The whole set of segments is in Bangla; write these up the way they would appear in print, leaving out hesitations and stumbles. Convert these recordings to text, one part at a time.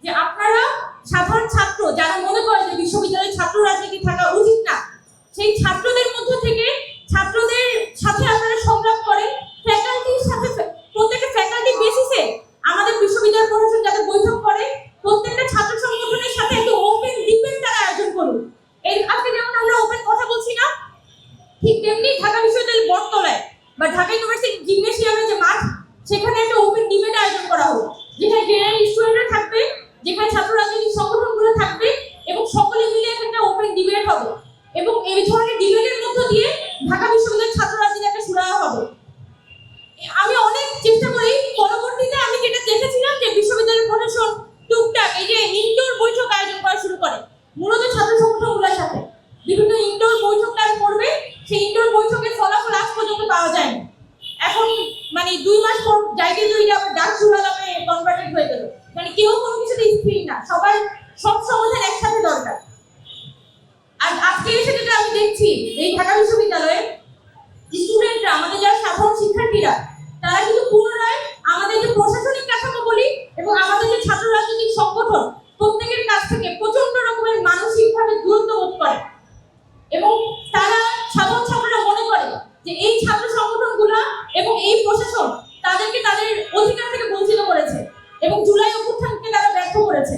যে আপনারা সাধারণ ছাত্র যারা মনে করে যে বিশ্ববিদ্যালয়ে ছাত্র রাজনীতি থাকা উচিত না, সেই ছাত্রদের মধ্য থেকে ছাত্রদের সাথে আপনারা সংগ্রাম করেন, ফ্যাকাল্টির সাথে প্রত্যেকটা ফ্যাকাল্টি বেসিসে আমাদের বিশ্ববিদ্যালয় প্রশাসন যাতে বৈঠক করে, প্রত্যেকটা ছাত্র সংগঠনের সাথে একটা ওপেন ডিবেট তারা আয়োজন করুন। এই আজকে যেমন আমরা ওপেন কথা বলছি না, ঠিক তেমনি ঢাকা বিশ্ববিদ্যালয়ের বটতলায় বা ঢাকা ইউনিভার্সিটি জিমনেসিয়ামের যে মাঠ, সেখানে একটা ওপেন ডিবেট আয়োজন করা হোক, যেখানে জেনারেল স্টুডেন্টরা থাকবে, যেখানে ছাত্র রাজনৈতিক সংগঠনগুলো থাকবে এবং সকলে মিলে একটা ওপেন ডিবেট হবে এবং এই ধরনের ডিবেটের মধ্য দিয়ে ঢাকা বিশ্ববিদ্যালয়ের ছাত্র রাজনীতি একটা সুরাহা হবে। আমি অনেক চেষ্টা করি, পরবর্তীতে আমি যেটা দেখেছিলাম যে বিশ্ববিদ্যালয়ের প্রশাসন টুকটাক এই যে ইনডোর বৈঠক আয়োজন করা শুরু করে, মূলত ছাত্র সংগঠনগুলোর সাথে বিভিন্ন ইনডোর বৈঠক তারা করবে। সেই ইনডোর বৈঠকের ফলাফল আজ পর্যন্ত পাওয়া যায়নি। এখন মানে 2 মাস পর যাইতে যাইতে আবার ডাক সুরালামে কনভার্টেড হয়ে গেল। মানে কেউ কোনো কিছুতে স্থির না, সবাই সব সমাধান একসাথে দরকার। আর আজকে এসে যেটা আমি দেখছি, এই ঢাকা বিশ্ববিদ্যালয়ে স্টুডেন্টরা, আমাদের যারা সাধারণ শিক্ষার্থীরা, তারা কিন্তু পুনরায় আমাদের যে প্রশাসনিক কাঠামো বলি এবং আমাদের যে ছাত্র রাজনৈতিক সংগঠন, প্রত্যেকের কাছ থেকে প্রচন্ড রকমের মানসিকভাবে দূরত্ব বোধ করে এবং তারা সাধারণ ছাত্ররা মনে করে যে এই ছাত্র সংগঠনগুলো এবং এই প্রশাসন তাদেরকে তাদের অধিকার থেকে বঞ্চিত করেছে এবং জুলাই অভ্যুত্থানকে তারা ব্যর্থ করেছে।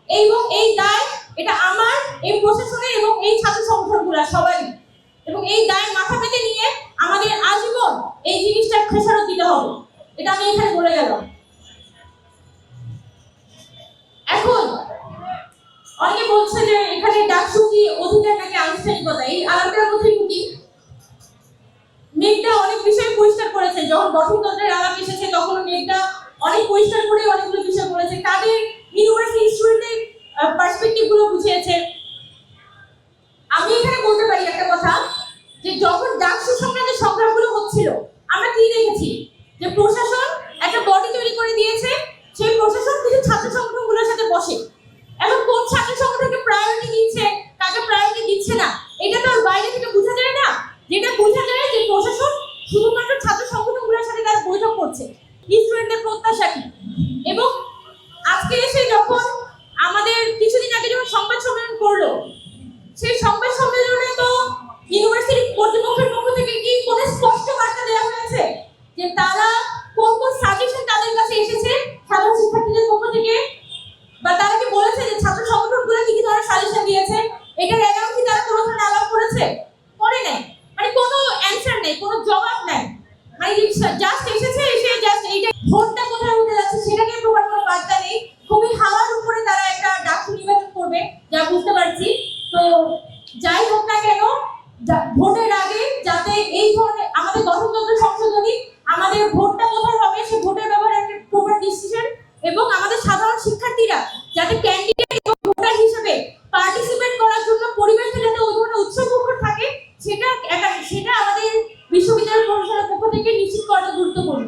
এবং এই দায় এটা আমার, এই প্রশাসনের এবং এই ছাত্র সংগঠনগুলো সবারই, এবং এই দায় মাথা পেতে নিয়ে আমাদের আজীবন এই জিনিসটা খেসারত দিতে হবে। এটা আমি এখানে বলে গেলাম। এখন অনেকে বলছে যে এখানে ডাকসু কি অধিকার নাকি আনুষ্ঠানিকতা, এই আলাপটার মধ্যে কি মেঘটা অনেক বিষয় পরিষ্কার করেছে। যখন গঠনতন্ত্রের আলাপ এসেছে তখন মেঘটা অনেক পরিষ্কার করে অনেকগুলো বিষয় বলেছে, তাদের ইউনিভার্সিটি স্টুডেন্টের পার্সপেক্টিভ গুলো বুঝিয়েছে। আমি এখানে বলতে পারি একটা কথা, যে যখন ডাকসু সংক্রান্ত সংগ্রামগুলো হচ্ছিল আমরা কি দেখেছি, যে প্রশাসন একটা বডি তৈরি করে দিয়েছে, সেই প্রশাসন কিছু ছাত্র সংগঠনগুলোর সাথে বসে এবং কোন ছাত্র সংগঠনকে প্রায়োরিটি দিচ্ছে, কাকে প্রায়োরিটি দিচ্ছে না, এটা তো আর বাইরে থেকে বোঝা যায় না। যেটা বোঝা যায় যে প্রশাসন শুধুমাত্র ছাত্র সংগঠনগুলোর সাথে তারা বৈঠক করছে, স্টুডেন্টদের প্রত্যাশা কি। এবং আজকে এসে যখন আমাদের কিছুদিন আগে যখন সংবাদ সম্মেলন করলো, সেই সংবাদ সম্মেলনে তো ইউনিভার্সিটি কর্তৃপক্ষের পক্ষ থেকে কি কোনো স্পষ্ট বার্তা দেওয়া হয়েছে যে তারা কোন কোন সাজেশন তাদের কাছে এসেছে সাধারণ শিক্ষার্থীদের পক্ষ থেকে, বা তারা কি বলেছে যে ছাত্র সংগঠনগুলো কি কি ধরনের সাজেশন দিয়েছে, এটার এগারো কি তারা কোনো ধরনের আলাপ করেছে? করে নাই। মানে কোনো অ্যানসার নেই, কোনো জবাব নাই। মানে জাস্ট এসেছে, এসে জাস্ট এইটা ভোটটা কোথায় হতে যাচ্ছে সেটাকে প্রকাশ কোনো বার্তা নেই। খুবই হাওয়ার উপরে তারা একটা ডাকসু নির্বাচন করবে যা বুঝতে পারছি। তো যাই হোক না কেন, ভোটের আগে যাতে এই ধরনের আমাদের গঠনতন্ত্র সংশোধনী, আমাদের ভোটটা কোথায় হবে সে ভোটের ব্যাপারে একটা প্রপার ডিসিশন, এবং আমাদের সাধারণ শিক্ষার্থীরা যাতে ক্যান্ডিডেট এবং ভোটার হিসেবে পার্টিসিপেট করার জন্য পরিবেশটা যাতে ওই ধরনের উৎসবমুখর থাকে, সেটা আমাদের বিশ্ববিদ্যালয় প্রশাসনের পক্ষ থেকে নিশ্চিত করা গুরুত্বপূর্ণ।